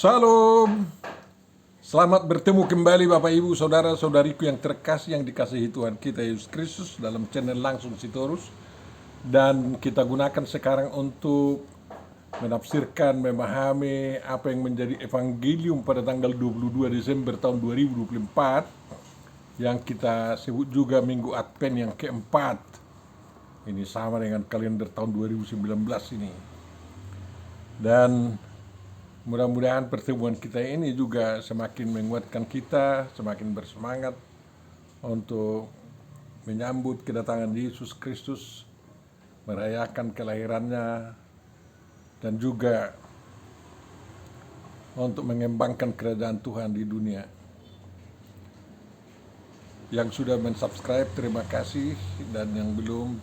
Shalom, selamat bertemu kembali Bapak Ibu Saudara-saudariku yang terkasih yang dikasihi Tuhan kita Yesus Kristus dalam channel Langsung Sitorus. Dan kita gunakan sekarang untuk menafsirkan, memahami apa yang menjadi evangelium pada tanggal 22 Desember tahun 2024 yang kita sebut juga Minggu Advent yang keempat. Ini sama dengan kalender tahun 2019 ini. Dan mudah-mudahan pertemuan kita ini juga semakin menguatkan kita, semakin bersemangat untuk menyambut kedatangan Yesus Kristus, merayakan kelahirannya, dan juga untuk mengembangkan kerajaan Tuhan di dunia. Yang sudah mensubscribe, terima kasih, dan yang belum,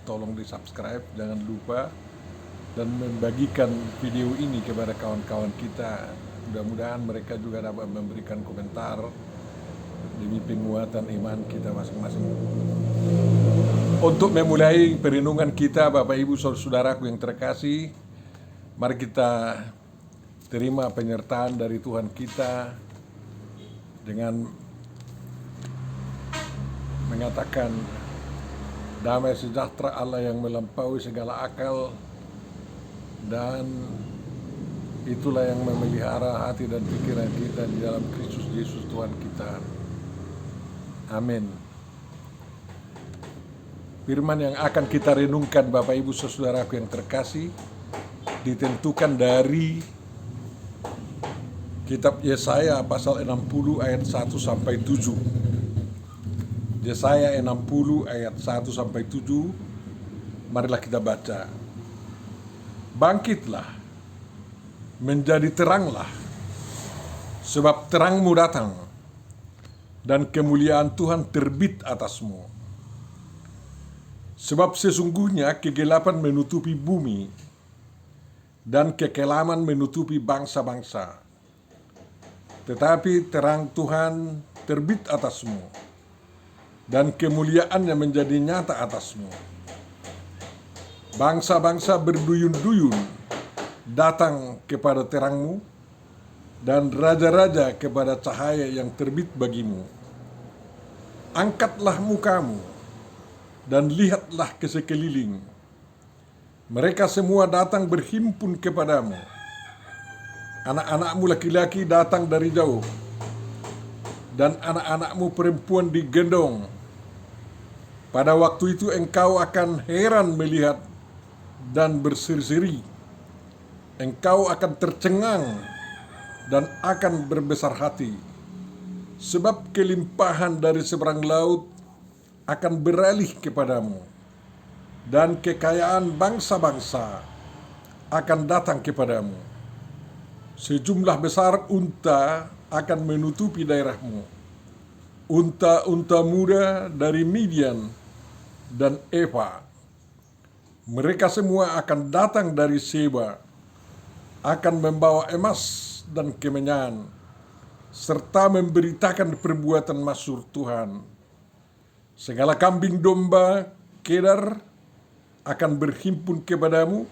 tolong di-subscribe, jangan lupa. Dan membagikan video ini kepada kawan-kawan kita. Mudah-mudahan mereka juga dapat memberikan komentar demi penguatan iman kita masing-masing. Untuk memulai perenungan kita, Bapak Ibu Saudaraku yang terkasih, mari kita terima penyertaan dari Tuhan kita dengan mengatakan damai sejahtera Allah yang melampaui segala akal, dan itulah yang memelihara hati dan pikiran kita di dalam Kristus Yesus Tuhan kita. Amin. Firman yang akan kita renungkan Bapak Ibu Saudaraku yang terkasih ditentukan dari kitab Yesaya pasal 60 ayat 1 sampai 7. Yesaya 60 ayat 1 sampai 7. Marilah kita baca. Bangkitlah, menjadi teranglah, sebab terangmu datang, dan kemuliaan Tuhan terbit atasmu. Sebab sesungguhnya kegelapan menutupi bumi, dan kekelaman menutupi bangsa-bangsa. Tetapi terang Tuhan terbit atasmu, dan kemuliaannya menjadi nyata atasmu. Bangsa-bangsa berduyun-duyun datang kepada terangmu, dan raja-raja kepada cahaya yang terbit bagimu. Angkatlah mukamu, dan lihatlah ke sekeliling. Mereka semua datang berhimpun kepadamu. Anak-anakmu laki-laki datang dari jauh, dan anak-anakmu perempuan digendong. Pada waktu itu engkau akan heran melihat dan berseri-seri. Engkau akan tercengang dan akan berbesar hati, sebab kelimpahan dari seberang laut akan beralih kepadamu, dan kekayaan bangsa-bangsa akan datang kepadamu. Sejumlah besar unta akan menutupi daerahmu, unta-unta muda dari Midian dan Eva. Mereka semua akan datang dari Seba, akan membawa emas dan kemenyan, serta memberitakan perbuatan masyhur Tuhan. Segala kambing domba Kedar akan berhimpun kepadamu,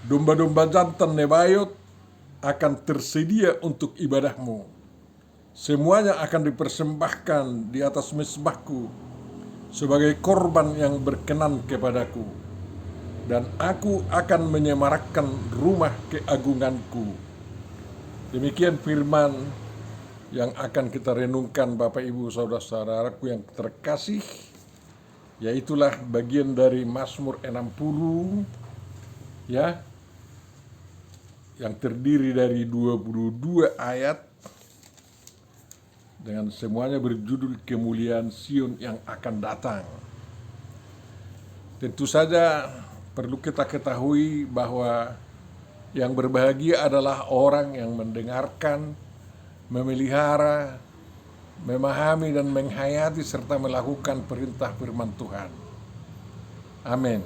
domba-domba jantan Nebayot akan tersedia untuk ibadahmu. Semuanya akan dipersembahkan di atas mezbahku sebagai korban yang berkenan kepadaku. Dan aku akan menyemarakkan rumah keagunganku. Demikian firman yang akan kita renungkan Bapak Ibu Saudara-saudaraku yang terkasih, yaitulah bagian dari Mazmur 60 ya, yang terdiri dari 22 ayat dengan semuanya berjudul Kemuliaan Sion yang akan datang. Tentu saja perlu kita ketahui bahwa yang berbahagia adalah orang yang mendengarkan, memelihara, memahami dan menghayati serta melakukan perintah firman Tuhan. Amin.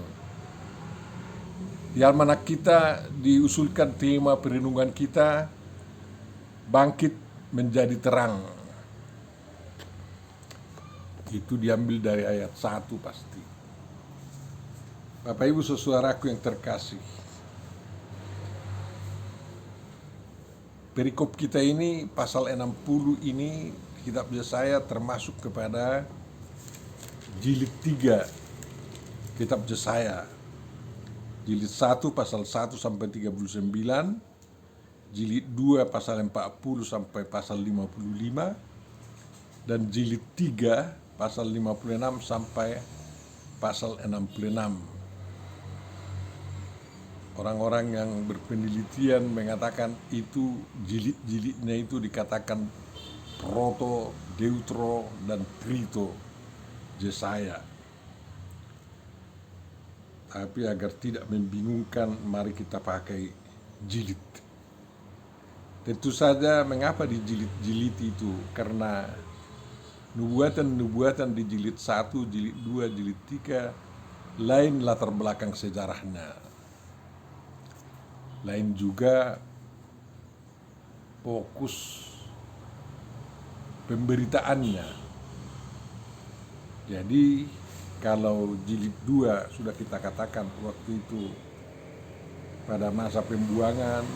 Di almanak kita diusulkan tema perenungan kita, bangkit menjadi terang. Itu diambil dari ayat 1 pasti. Bapak Ibu Saudaraku yang terkasih, perikop kita ini pasal 60 ini kitab Yesaya termasuk kepada jilid 3 kitab Yesaya. Jilid 1 pasal 1 sampai 39, jilid 2 pasal 40 sampai pasal 55, dan jilid 3 pasal 56 sampai pasal 66. Orang-orang yang berpenelitian mengatakan itu jilid-jilidnya itu dikatakan proto, deutero, dan trito Yesaya. Tapi agar tidak membingungkan, mari kita pakai jilid. Tentu saja mengapa di jilid-jilid itu? Karena nubuatan-nubuatan di jilid 1, jilid 2, jilid 3 lain latar belakang sejarahnya. Lain juga fokus pemberitaannya. Jadi kalau jilid 2 sudah kita katakan waktu itu pada masa pembuangan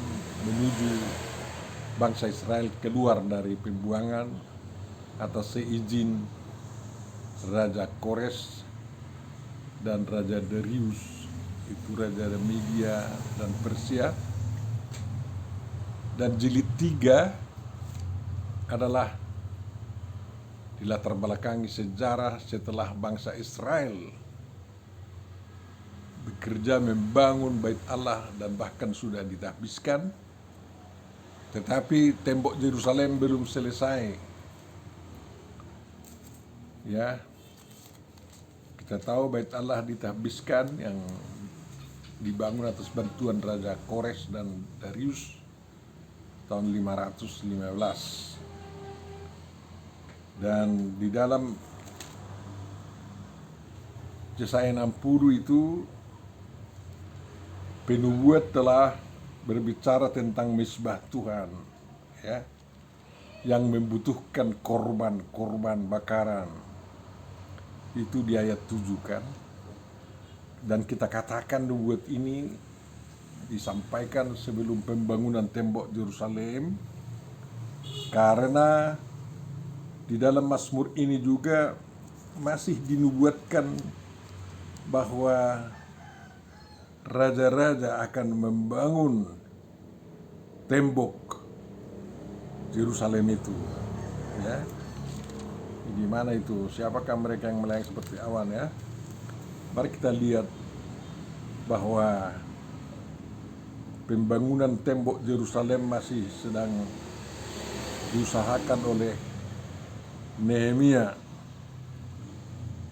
menuju bangsa Israel keluar dari pembuangan atas seizin Raja Kores dan Raja Darius, itu Raja Media dan Persia. Dan jilid 3 adalah dilatar belakangi sejarah setelah bangsa Israel bekerja membangun bait Allah dan bahkan sudah ditahbiskan, tetapi tembok Yerusalem belum selesai. Ya, kita tahu bait Allah ditahbiskan yang dibangun atas bantuan Raja Kores dan Darius tahun 515. Dan di dalam Yesaya 60 itu penubuat telah berbicara tentang mezbah Tuhan, ya, yang membutuhkan korban bakaran. Itu di ayat 7 kan. Dan kita katakan nubuat ini disampaikan sebelum pembangunan tembok Yerusalem, karena di dalam Mazmur ini juga masih dinubuatkan bahwa raja-raja akan membangun tembok Yerusalem itu, ya. Gimana itu? Siapakah mereka yang melayang seperti awan, ya? Mari kita lihat bahwa pembangunan tembok Yerusalem masih sedang diusahakan oleh Nehemia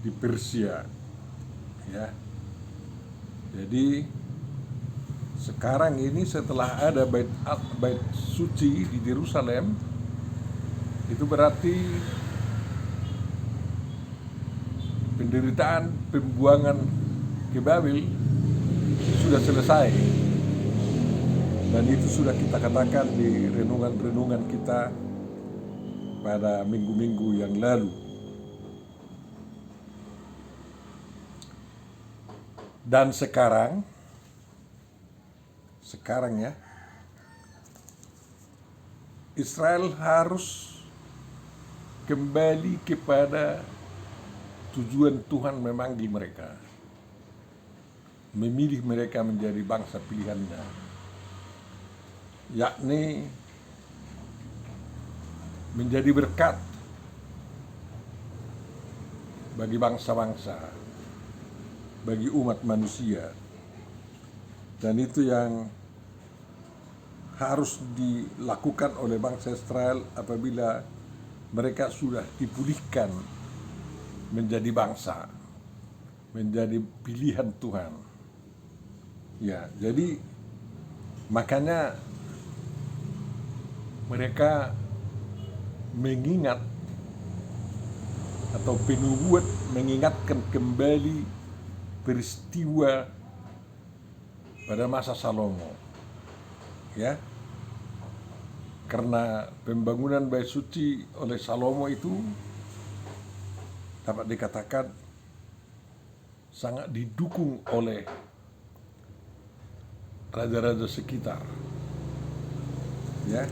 di Persia, ya. Jadi sekarang ini setelah ada bait suci di Yerusalem, itu berarti penderitaan pembuangan ke Babel sudah selesai. Dan itu sudah kita katakan di renungan-renungan kita pada minggu-minggu yang lalu. Dan sekarang ya, Israel harus kembali kepada tujuan Tuhan memanggil mereka, memilih mereka menjadi bangsa pilihannya, yakni menjadi berkat bagi bangsa-bangsa, bagi umat manusia. Dan itu yang harus dilakukan oleh bangsa Israel apabila mereka sudah dipulihkan menjadi bangsa, menjadi pilihan Tuhan. Ya, jadi makanya mereka mengingat atau penubuat mengingatkan kembali peristiwa pada masa Salomo, ya. Karena pembangunan bait suci oleh Salomo itu dapat dikatakan sangat didukung oleh raja-raja sekitar, ya.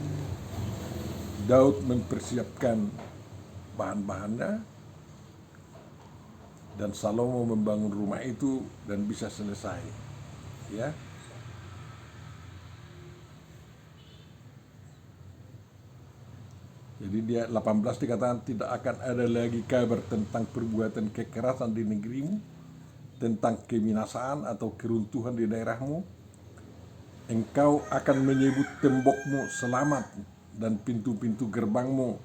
Daud mempersiapkan bahan-bahannya, dan Salomo membangun rumah itu dan bisa selesai. Ya. Jadi dia 18 dikatakan tidak akan ada lagi kabar tentang perbuatan kekerasan di negerimu, tentang kebinasaan atau keruntuhan di daerahmu. Engkau akan menyebut tembokmu selamat dan pintu-pintu gerbangmu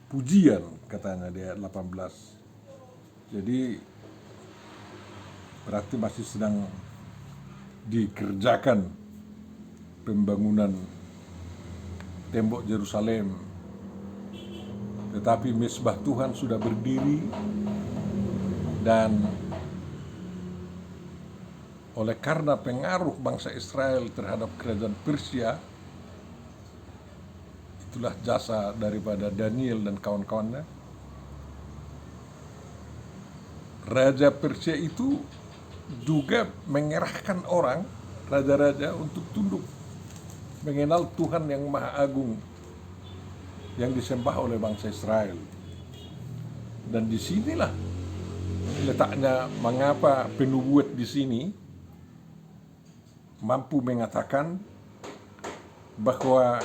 pujian, katanya di ayat 18. Jadi berarti masih sedang dikerjakan pembangunan tembok Yerusalem. Tetapi mezbah Tuhan sudah berdiri, dan oleh karena pengaruh bangsa Israel terhadap kerajaan Persia, itulah jasa daripada Daniel dan kawan-kawannya. Raja Persia itu juga mengerahkan orang, raja-raja, untuk tunduk mengenal Tuhan yang Maha Agung yang disembah oleh bangsa Israel. Dan disinilah letaknya mengapa penubuat di sini mampu mengatakan bahwa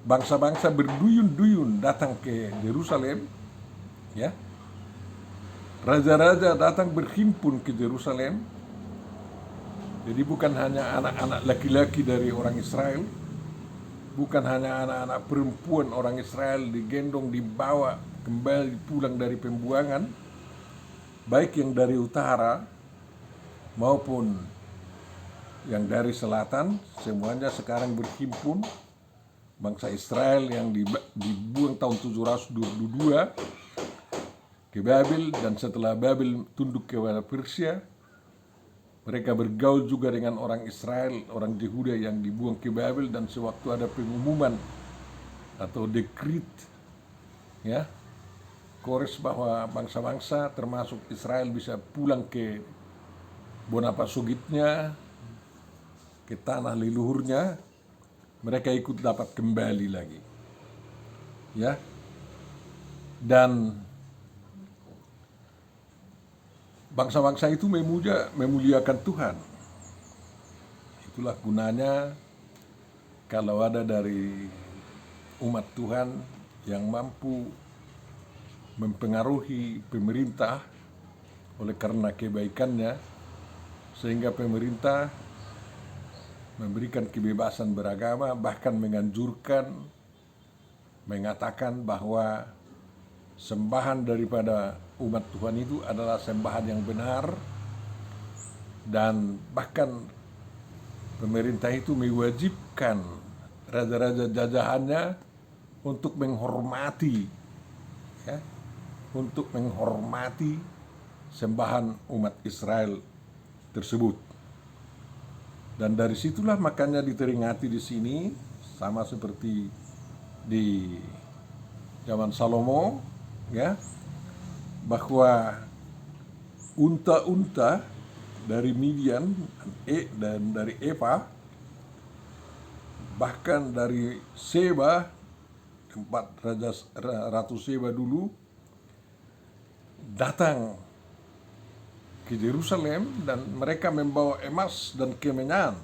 bangsa-bangsa berduyun-duyun datang ke Yerusalem, ya. Raja-raja datang berhimpun ke Yerusalem. Jadi bukan hanya anak-anak laki-laki dari orang Israel, bukan hanya anak-anak perempuan orang Israel digendong, dibawa kembali pulang dari pembuangan, baik yang dari utara maupun yang dari selatan, semuanya sekarang berhimpun. Bangsa Israel yang dibuang tahun 722 ke Babel, dan setelah Babel tunduk kepada Persia, mereka bergaul juga dengan orang Israel, orang Yehuda yang dibuang ke Babel, dan sewaktu ada pengumuman atau dekrit, ya, Kores, bahwa bangsa-bangsa termasuk Israel bisa pulang ke Bonapasugitnya, ke tanah leluhurnya, mereka ikut dapat kembali lagi. Ya. Dan bangsa-bangsa itu memuliakan Tuhan. Itulah gunanya kalau ada dari umat Tuhan yang mampu mempengaruhi pemerintah oleh karena kebaikannya, sehingga pemerintah memberikan kebebasan beragama, bahkan menganjurkan, mengatakan bahwa sembahan daripada umat Tuhan itu adalah sembahan yang benar, dan bahkan pemerintah itu mewajibkan raja-raja jajahannya untuk menghormati, ya, untuk menghormati sembahan umat Israel tersebut. Dan dari situlah makanya diteringati di sini, sama seperti di zaman Salomo, ya, bahwa unta-unta dari Midian dan dari Efa, bahkan dari Seba, tempat Ratu Seba dulu, datang ke Yerusalem, dan mereka membawa emas dan kemenyan,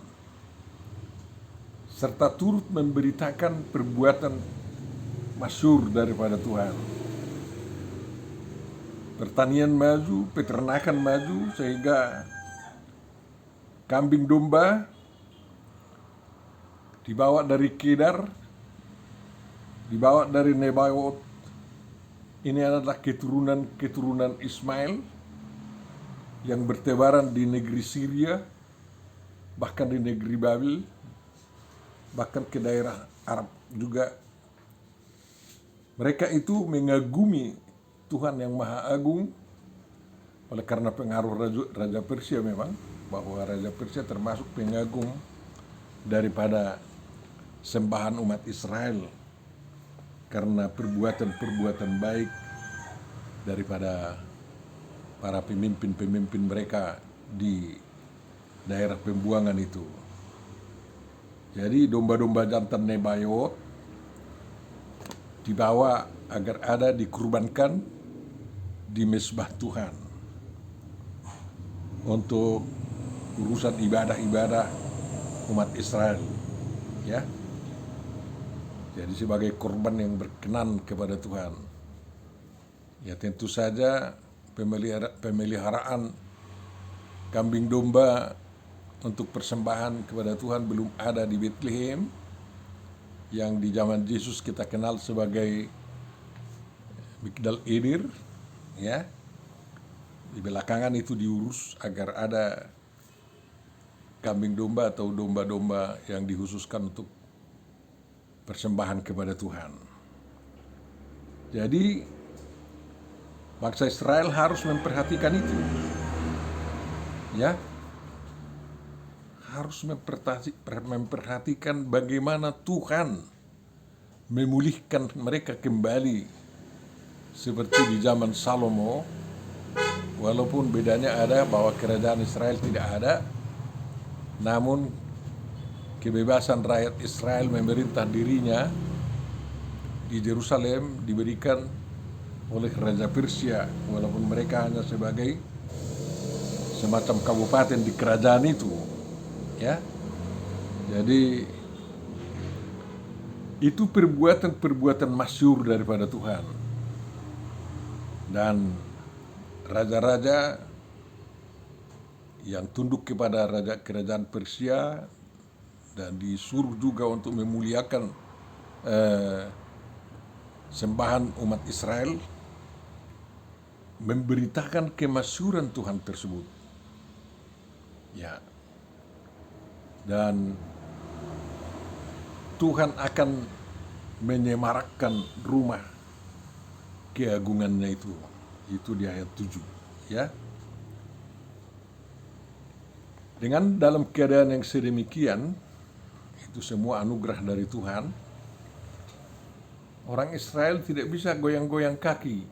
serta turut memberitakan perbuatan masyhur daripada Tuhan. Pertanian maju, peternakan maju, sehingga kambing domba dibawa dari Kedar, dibawa dari Nebaiot. Ini adalah keturunan Ismail yang bertebaran di negeri Syria, bahkan di negeri Babel, bahkan ke daerah Arab juga. Mereka itu mengagumi Tuhan yang Maha Agung oleh karena pengaruh Raja Persia memang, bahwa Raja Persia termasuk pengagum daripada sembahan umat Israel karena perbuatan-perbuatan baik daripada para pemimpin-pemimpin mereka di daerah pembuangan itu. Jadi domba-domba jantan Nebaiot dibawa agar ada dikurbankan di mezbah Tuhan untuk urusan ibadah-ibadah umat Israel, ya. Jadi sebagai korban yang berkenan kepada Tuhan. Ya tentu saja pemeliharaan kambing domba untuk persembahan kepada Tuhan belum ada di Bethlehem, yang di zaman Yesus kita kenal sebagai Migdal Eder, ya. Di belakangan itu diurus agar ada kambing domba atau domba-domba yang dikhususkan untuk persembahan kepada Tuhan. Jadi bangsa Israel harus memperhatikan itu, ya. Harus memperhatikan bagaimana Tuhan memulihkan mereka kembali seperti di zaman Salomo. Walaupun bedanya ada bahwa kerajaan Israel tidak ada, namun kebebasan rakyat Israel memerintah dirinya di Yerusalem diberikan oleh Raja Persia, walaupun mereka hanya sebagai semacam kabupaten di kerajaan itu, ya. Jadi itu perbuatan masyhur daripada Tuhan. Dan raja-raja yang tunduk kepada raja kerajaan Persia dan disuruh juga untuk memuliakan sembahan umat Israel, memberitakan kemasyhuran Tuhan tersebut, ya. Dan Tuhan akan menyemarakkan rumah keagungannya itu di ayat 7, ya. Dengan dalam keadaan yang sedemikian, itu semua anugerah dari Tuhan, orang Israel tidak bisa goyang-goyang kaki,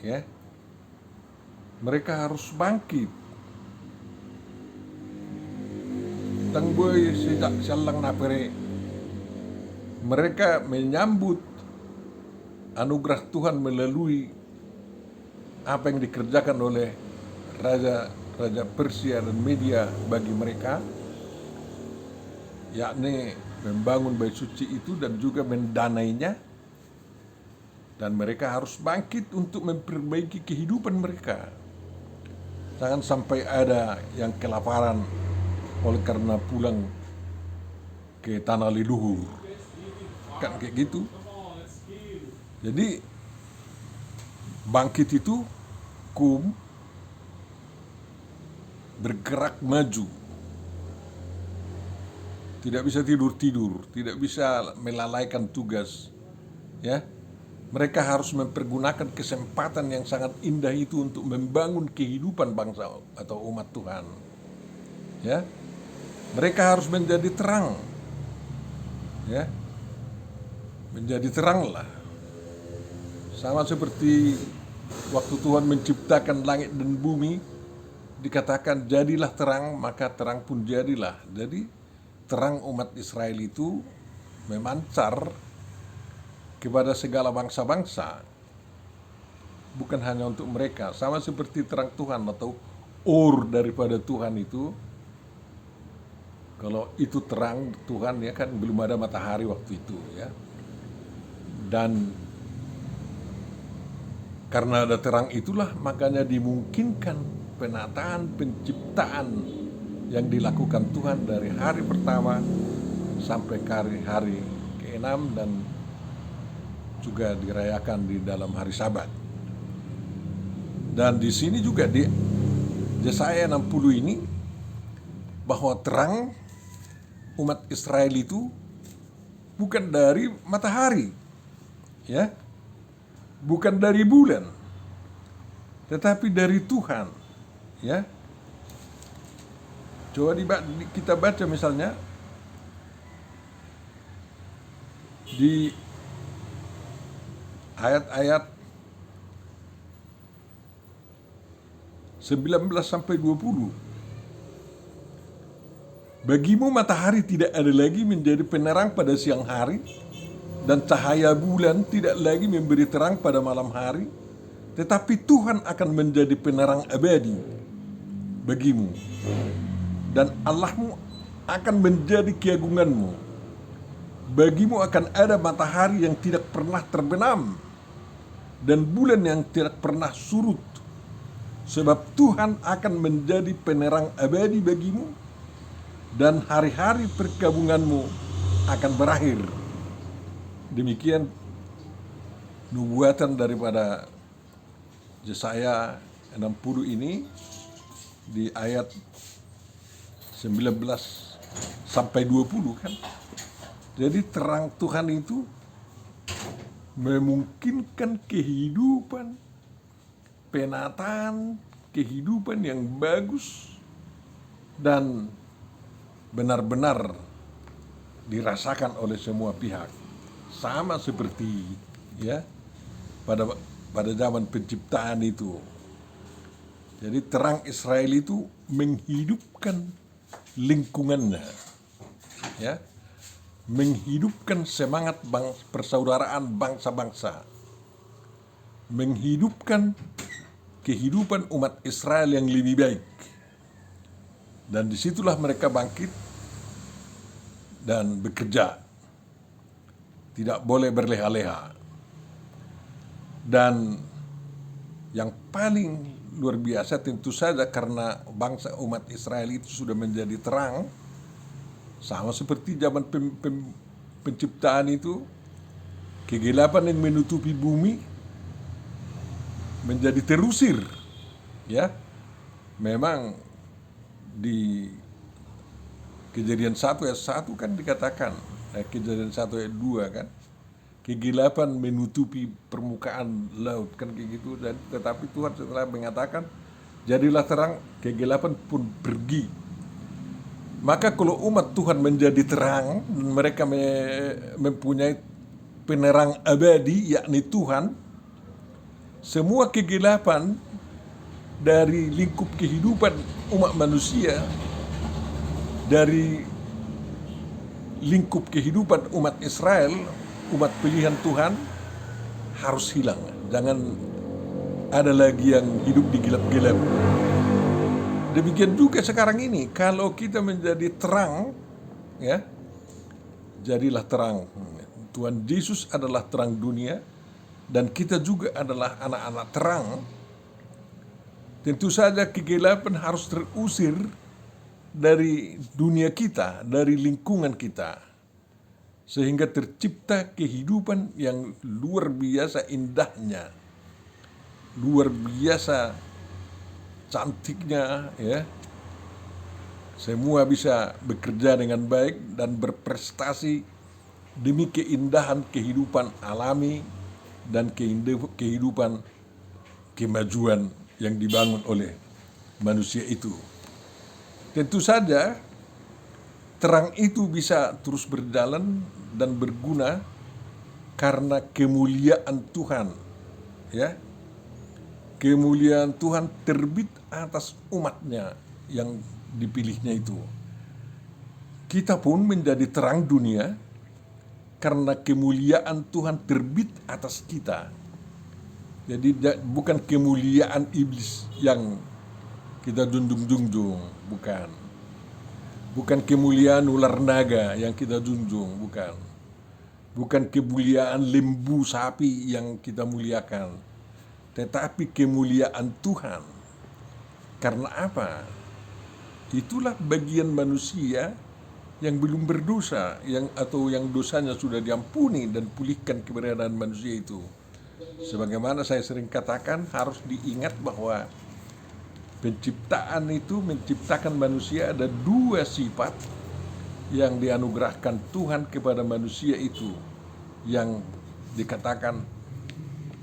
ya. Mereka harus bangkit. Tangboy sejak sialang napere. Mereka menyambut anugerah Tuhan melalui apa yang dikerjakan oleh Raja Persia dan Media bagi mereka, yakni membangun bait suci itu dan juga mendanainya. Dan mereka harus bangkit untuk memperbaiki kehidupan mereka. Jangan sampai ada yang kelaparan oleh karena pulang ke tanah leluhur, kan kayak gitu. Jadi bangkit itu bergerak maju, tidak bisa tidur, tidak bisa melalaikan tugas, ya. Mereka harus mempergunakan kesempatan yang sangat indah itu untuk membangun kehidupan bangsa atau umat Tuhan, ya. Mereka harus menjadi terang, ya. Menjadi teranglah, sama seperti waktu Tuhan menciptakan langit dan bumi, dikatakan jadilah terang, maka terang pun jadilah. Jadi terang umat Israel itu memancar kepada segala bangsa-bangsa, bukan hanya untuk mereka. Sama seperti terang Tuhan atau daripada Tuhan itu, kalau itu terang Tuhan, ya kan, belum ada matahari waktu itu, ya. Dan karena ada terang itulah makanya dimungkinkan penataan penciptaan yang dilakukan Tuhan dari hari pertama sampai ke hari ke-6 dan juga dirayakan di dalam hari Sabat. Dan di sini juga di Yesaya 60 ini, bahwa terang umat Israel itu bukan dari matahari, ya, bukan dari bulan, tetapi dari Tuhan, ya. Coba kita baca misalnya di ayat-ayat 19 sampai 20. Bagimu matahari tidak ada lagi menjadi penerang pada siang hari, dan cahaya bulan tidak lagi memberi terang pada malam hari, tetapi Tuhan akan menjadi penerang abadi bagimu, dan Allahmu akan menjadi keagunganmu. Bagimu akan ada matahari yang tidak pernah terbenam dan bulan yang tidak pernah surut, sebab Tuhan akan menjadi penerang abadi bagimu, dan hari-hari perkabunganmu akan berakhir. Demikian nubuatan daripada Yesaya 60 ini di ayat 19 sampai 20 kan. Jadi terang Tuhan itu memungkinkan kehidupan, penataan kehidupan yang bagus dan benar-benar dirasakan oleh semua pihak. Sama seperti pada zaman penciptaan itu. Jadi terang Israel itu menghidupkan lingkungannya, menghidupkan semangat persaudaraan bangsa-bangsa, menghidupkan kehidupan umat Israel yang lebih baik. Dan disitulah mereka bangkit dan bekerja. Tidak boleh berleha-leha. Dan yang paling luar biasa tentu saja karena bangsa umat Israel itu sudah menjadi terang, sama seperti zaman penciptaan itu, kegelapan yang menutupi bumi menjadi terusir. Memang di Kejadian 1 ayat 1 kan dikatakan, Kejadian 1 ayat 2 kan, kegelapan menutupi permukaan laut kan kayak gitu. Dan tetapi Tuhan setelah mengatakan jadilah terang, kegelapan pun pergi. Maka kalau umat Tuhan menjadi terang, mereka mempunyai penerang abadi yakni Tuhan, semua kegelapan dari lingkup kehidupan umat manusia, dari lingkup kehidupan umat Israel, umat pilihan Tuhan, harus hilang. Jangan ada lagi yang hidup di gelap-gelap. Demikian juga sekarang ini, kalau kita menjadi terang, jadilah terang. Tuhan Yesus adalah terang dunia, dan kita juga adalah anak-anak terang. Tentu saja kegelapan harus terusir dari dunia kita, dari lingkungan kita, sehingga tercipta kehidupan yang luar biasa indahnya, luar biasa cantiknya, Semua bisa bekerja dengan baik dan berprestasi demi keindahan kehidupan alami dan kehidupan kemajuan yang dibangun oleh manusia itu. Tentu saja terang itu bisa terus berjalan dan berguna karena kemuliaan Tuhan, Kemuliaan Tuhan terbit atas umatnya yang dipilihnya itu. Kita pun menjadi terang dunia karena kemuliaan Tuhan terbit atas kita. Jadi bukan kemuliaan iblis yang kita junjung-junjung, bukan. Bukan kemuliaan ular naga yang kita junjung, bukan. Bukan kemuliaan lembu sapi yang kita muliakan, tetapi kemuliaan Tuhan. Karena apa? Itulah bagian manusia yang belum berdosa, yang dosanya sudah diampuni dan pulihkan keberadaan manusia itu. Sebagaimana saya sering katakan, harus diingat bahwa penciptaan itu menciptakan manusia, ada dua sifat yang dianugerahkan Tuhan kepada manusia itu, yang dikatakan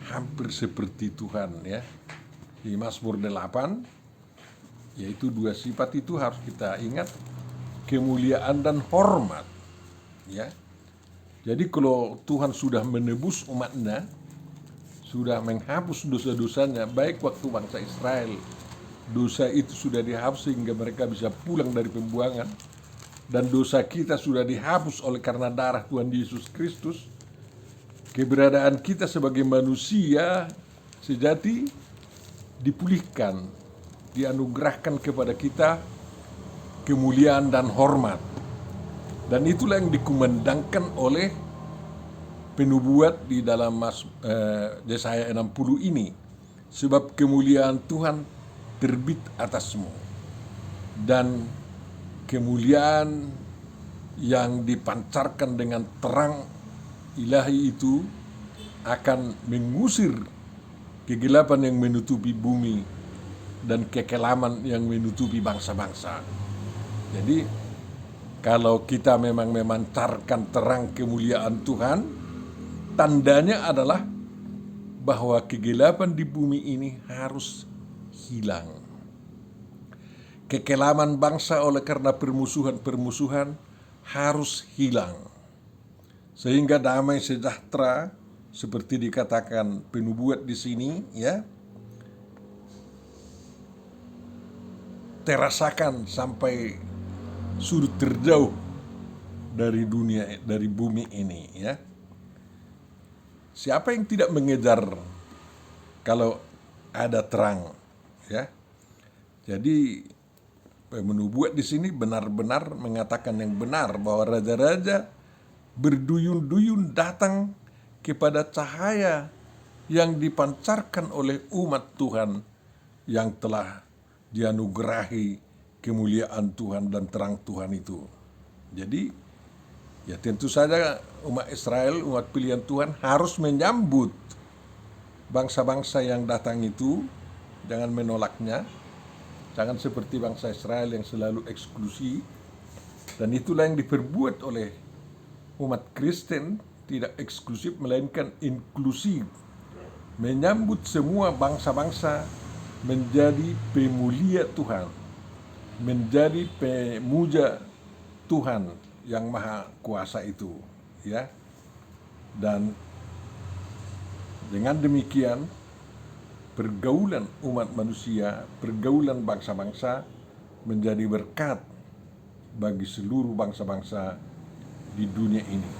hampir seperti Tuhan, Di Mazmur 8, yaitu dua sifat itu harus kita ingat, kemuliaan dan hormat, Jadi kalau Tuhan sudah menebus umatnya, sudah menghapus dosa-dosanya, baik waktu bangsa Israel, dosa itu sudah dihapus sehingga mereka bisa pulang dari pembuangan, dan dosa kita sudah dihapus oleh karena darah Tuhan Yesus Kristus, keberadaan kita sebagai manusia sejati dipulihkan, dianugerahkan kepada kita kemuliaan dan hormat. Dan itulah yang dikumandangkan oleh penubuat di dalam Yesaya 60 ini. Sebab kemuliaan Tuhan terbit atasmu, dan kemuliaan yang dipancarkan dengan terang ilahi itu akan mengusir kegelapan yang menutupi bumi dan kekelaman yang menutupi bangsa-bangsa. Jadi kalau kita memang memancarkan terang kemuliaan Tuhan, tandanya adalah bahwa kegelapan di bumi ini harus hilang. Kekelaman bangsa oleh karena permusuhan harus hilang. Sehingga damai sejahtera seperti dikatakan penubuat di sini, ya, terasakan sampai sudut terjauh dari dunia, dari bumi ini, ya. Siapa yang tidak mengejar kalau ada terang, ya? Jadi penubuat di sini benar-benar mengatakan yang benar bahwa raja-raja berduyun-duyun datang kepada cahaya yang dipancarkan oleh umat Tuhan yang telah dianugerahi kemuliaan Tuhan dan terang Tuhan itu. Jadi ya tentu saja umat Israel, umat pilihan Tuhan harus menyambut bangsa-bangsa yang datang itu, jangan menolaknya. Jangan seperti bangsa Israel yang selalu eksklusi. Dan itulah yang diperbuat oleh umat Kristen, tidak eksklusif melainkan inklusif. Menyambut semua bangsa-bangsa menjadi pemulia Tuhan, menjadi pemuja Tuhan yang maha kuasa itu, ya. Dan dengan demikian pergaulan umat manusia, pergaulan bangsa-bangsa menjadi berkat bagi seluruh bangsa-bangsa di dunia ini.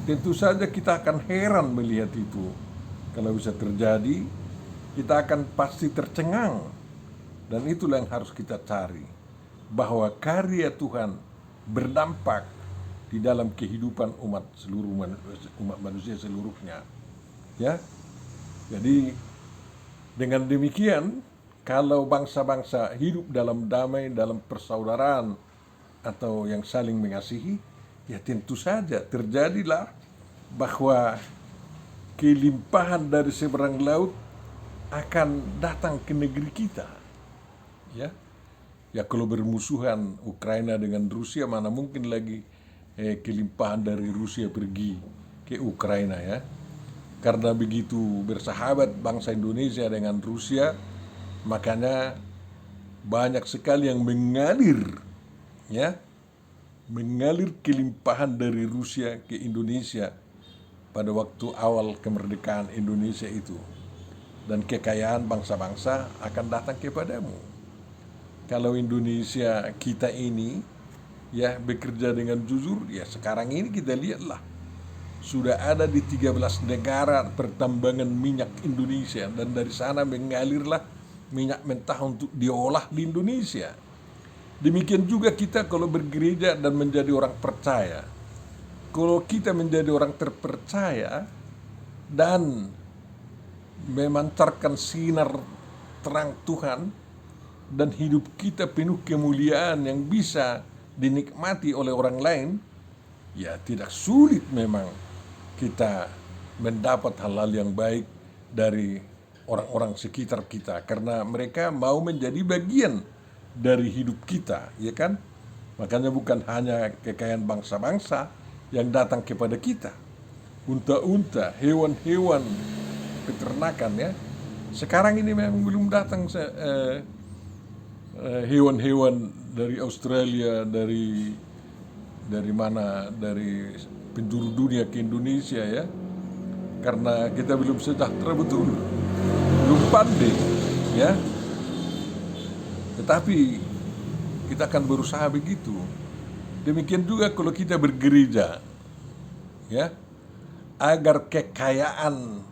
Tentu saja kita akan heran melihat itu. Kalau bisa terjadi, kita akan pasti tercengang. Dan itulah yang harus kita cari, bahwa karya Tuhan berdampak di dalam kehidupan umat manusia seluruhnya, ya. Jadi dengan demikian, kalau bangsa-bangsa hidup dalam damai, dalam persaudaraan atau yang saling mengasihi, ya tentu saja terjadilah bahwa kelimpahan dari seberang laut akan datang ke negeri kita, ya. Ya kalau bermusuhan Ukraina dengan Rusia, mana mungkin lagi kelimpahan dari Rusia pergi ke Ukraina, ya. Karena begitu bersahabat bangsa Indonesia dengan Rusia, makanya banyak sekali yang mengalir, ya, mengalir kelimpahan dari Rusia ke Indonesia pada waktu awal kemerdekaan Indonesia itu. Dan kekayaan bangsa-bangsa akan datang kepadamu. Kalau Indonesia kita ini, ya, bekerja dengan jujur, ya sekarang ini kita lihatlah, sudah ada di 13 negara pertambangan minyak Indonesia, dan dari sana mengalirlah minyak mentah untuk diolah di Indonesia. Demikian juga kita kalau bergereja dan menjadi orang percaya. Kalau kita menjadi orang terpercaya dan memancarkan sinar terang Tuhan, dan hidup kita penuh kemuliaan yang bisa dinikmati oleh orang lain, ya tidak sulit memang kita mendapat hal-hal yang baik dari orang-orang sekitar kita, karena mereka mau menjadi bagian dari hidup kita, ya kan? Makanya bukan hanya kekayaan bangsa-bangsa yang datang kepada kita, unta-unta, hewan-hewan peternakan, ya. Sekarang ini memang belum datang hewan-hewan dari Australia, dari mana, dari penjuru dunia ke Indonesia, ya. Karena kita belum sejahtera betul, belum pandai, ya. Tetapi kita akan berusaha begitu. Demikian juga kalau kita bergereja, ya. agar kekayaan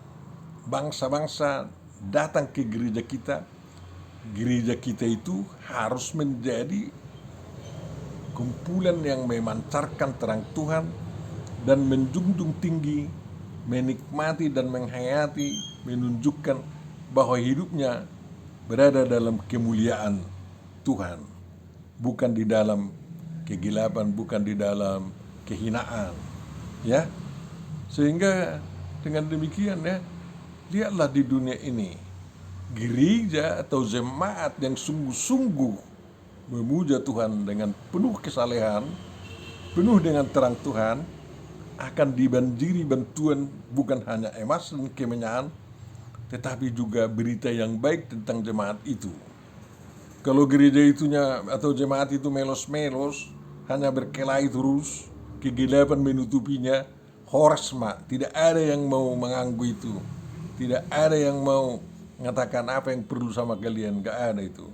bangsa-bangsa datang ke gereja kita. Gereja kita itu harus menjadi kumpulan yang memancarkan terang Tuhan dan menjunjung tinggi, menikmati dan menghayati, menunjukkan bahwa hidupnya berada dalam kemuliaan Tuhan, bukan di dalam kegelapan, bukan di dalam kehinaan, ya. Sehingga dengan demikian, ya, lihatlah di dunia ini gereja atau jemaat yang sungguh-sungguh memuja Tuhan dengan penuh kesalehan, penuh dengan terang Tuhan, akan dibanjiri bantuan bukan hanya emas dan kemenyan, tetapi juga berita yang baik tentang jemaat itu. Kalau gereja itunya atau jemaat itu melos-melos, hanya berkelahi terus, kegelapan menutupinya, horas, tidak ada yang mau mengganggu itu. Tidak ada yang mau mengatakan apa yang perlu sama kalian, gak ada itu.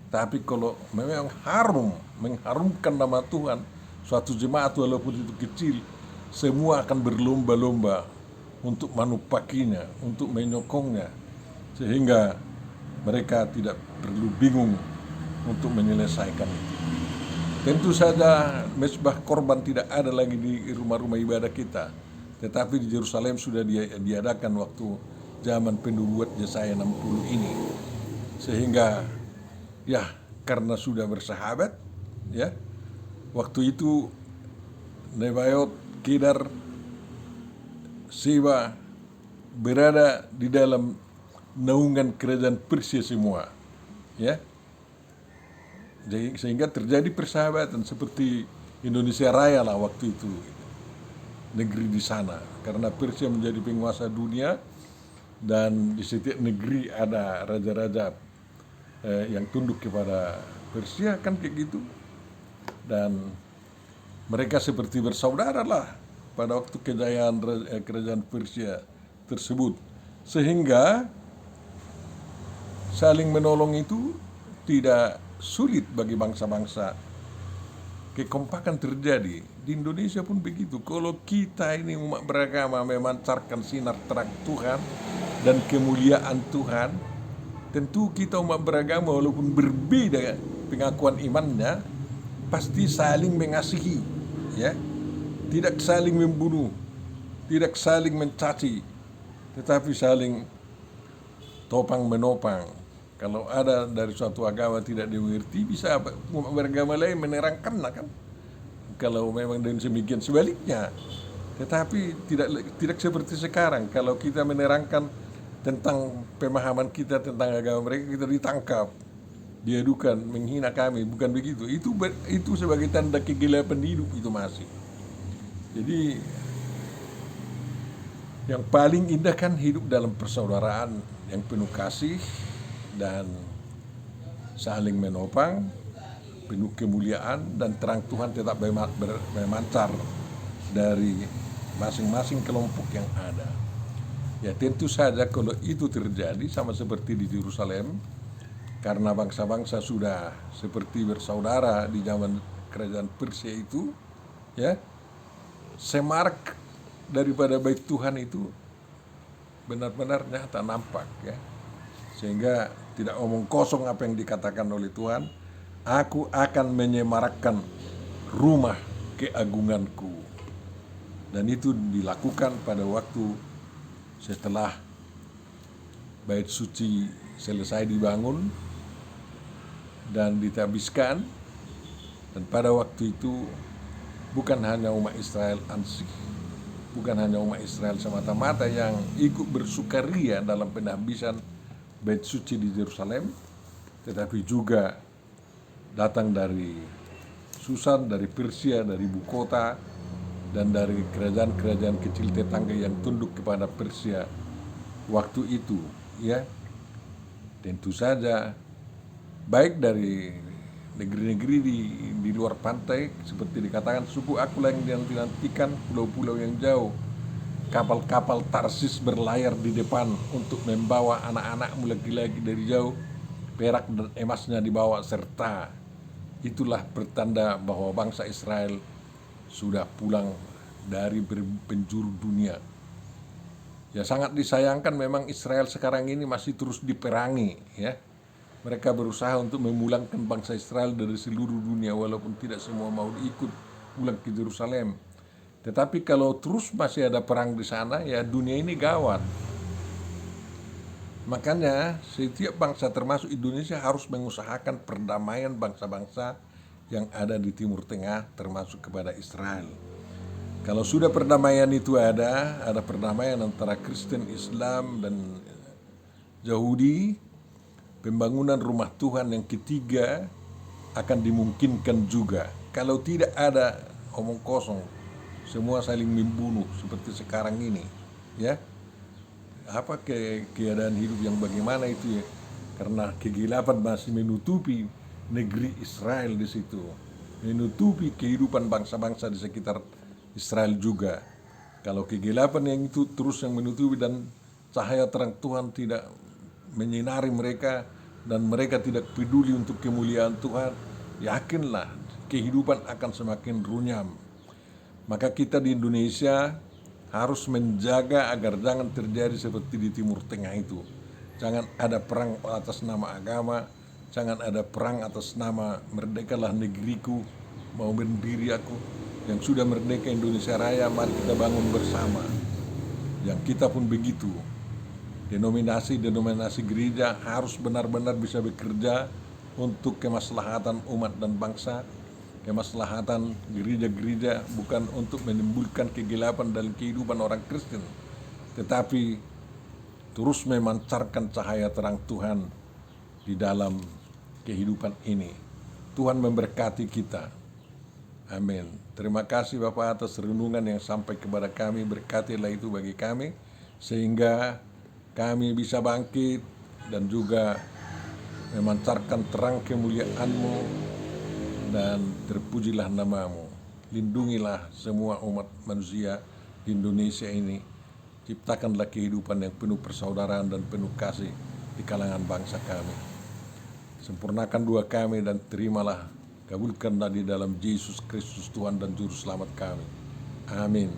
Tapi kalau memang mengharumkan nama Tuhan, suatu jemaat walaupun itu kecil, semua akan berlomba-lomba untuk menupakinya, untuk menyokongnya, sehingga mereka tidak perlu bingung untuk menyelesaikan itu. Tentu saja mezbah korban tidak ada lagi di rumah-rumah ibadah kita, tetapi di Yerusalem sudah diadakan waktu zaman penubuat Yesaya 60 ini. Sehingga ya karena sudah bersahabat, ya, waktu itu Nebayot, Kedar, Seba berada di dalam naungan kerajaan Persia semua, ya. Sehingga terjadi persahabatan seperti Indonesia Raya lah waktu itu, negeri di sana, karena Persia menjadi penguasa dunia dan di setiap negeri ada raja-raja yang tunduk kepada Persia, kan kayak gitu. Dan mereka seperti bersaudara lah pada waktu kejayaan kerajaan Persia tersebut, sehingga saling menolong itu tidak sulit bagi bangsa-bangsa. Kekompakan terjadi di Indonesia pun begitu. Kalau kita ini umat beragama memancarkan sinar terang Tuhan dan kemuliaan Tuhan, tentu kita umat beragama walaupun berbeda pengakuan imannya, pasti saling mengasihi, ya. Tidak saling membunuh, tidak saling mencaci, tetapi saling topang menopang. Kalau ada dari suatu agama tidak dimengerti, bisa umat beragama lain menerangkan, kan? Kalau memang dengan demikian, sebaliknya. Tetapi tidak seperti sekarang. Kalau kita menerangkan tentang pemahaman kita tentang agama mereka, kita ditangkap, diadukan, menghina kami. Bukan begitu. Itu sebagai tanda kegelapan hidup itu masih. Jadi yang paling indah kan hidup dalam persaudaraan yang penuh kasih dan saling menopang, penuh kemuliaan, dan terang Tuhan tetap memancar dari masing-masing kelompok yang ada. Ya, tentu saja kalau itu terjadi sama seperti di Yerusalem, karena bangsa-bangsa sudah seperti bersaudara di zaman kerajaan Persia itu, ya, semarak daripada bait Tuhan itu benar-benar nyata nampak, ya. Sehingga tidak omong kosong apa yang dikatakan oleh Tuhan, aku akan menyemarakkan rumah keagunganku. Dan itu dilakukan pada waktu setelah bait suci selesai dibangun dan ditabiskan. Dan pada waktu itu bukan hanya umat Israel ansih, bukan hanya umat Israel semata-mata yang ikut bersukaria dalam penahbisan bait suci di Yerusalem, tetapi juga datang dari Susan, dari Persia, dari ibu kota, dan dari kerajaan-kerajaan kecil tetangga yang tunduk kepada Persia waktu itu, ya. Tentu saja baik dari negeri-negeri di luar pantai, seperti dikatakan, suku akulah yang dinantikan, pulau-pulau yang jauh. Kapal-kapal Tarsis berlayar di depan untuk membawa anak-anakmu laki-laki dari jauh, perak dan emasnya dibawa serta. Itulah pertanda bahwa bangsa Israel sudah pulang dari penjuru dunia. Ya sangat disayangkan memang Israel sekarang ini masih terus diperangi, ya. Mereka berusaha untuk memulangkan bangsa Israel dari seluruh dunia walaupun tidak semua mau ikut pulang ke Yerusalem. Tetapi kalau terus masih ada perang di sana, ya dunia ini gawat. Makanya setiap bangsa termasuk Indonesia harus mengusahakan perdamaian bangsa-bangsa yang ada di Timur Tengah termasuk kepada Israel. Kalau sudah perdamaian itu ada perdamaian antara Kristen, Islam, dan Yahudi, pembangunan rumah Tuhan yang ketiga akan dimungkinkan juga. Kalau tidak ada omong kosong, semua saling membunuh seperti sekarang ini, ya. Apa keadaan hidup yang bagaimana itu, ya? Karena kegelapan masih menutupi negeri Israel di situ, menutupi kehidupan bangsa-bangsa di sekitar Israel juga. Kalau kegelapan yang itu terus yang menutupi dan cahaya terang Tuhan tidak menyinari mereka dan mereka tidak peduli untuk kemuliaan Tuhan, yakinlah kehidupan akan semakin runyam. Maka kita di Indonesia harus menjaga agar jangan terjadi seperti di Timur Tengah itu. Jangan ada perang atas nama agama, jangan ada perang atas nama merdekalah negeriku, mau berdiri aku. Yang sudah merdeka Indonesia Raya, mari kita bangun bersama. Yang kita pun begitu. Denominasi gereja harus benar-benar bisa bekerja untuk kemaslahatan umat dan bangsa, kemaslahatan gereja-gereja, bukan untuk menimbulkan kegelapan dalam kehidupan orang Kristen, tetapi terus memancarkan cahaya terang Tuhan di dalam kehidupan ini. Tuhan memberkati kita. Amin. Terima kasih Bapak atas renungan yang sampai kepada kami. Berkatilah itu bagi kami, sehingga kami bisa bangkit dan juga memancarkan terang kemuliaan-Mu, dan terpujilah nama-Mu. Lindungilah semua umat manusia di Indonesia ini. Ciptakanlah kehidupan yang penuh persaudaraan dan penuh kasih di kalangan bangsa kami. Sempurnakan doa kami dan terimalah, kabulkanlah di dalam Yesus Kristus Tuhan dan Juru Selamat kami. Amin.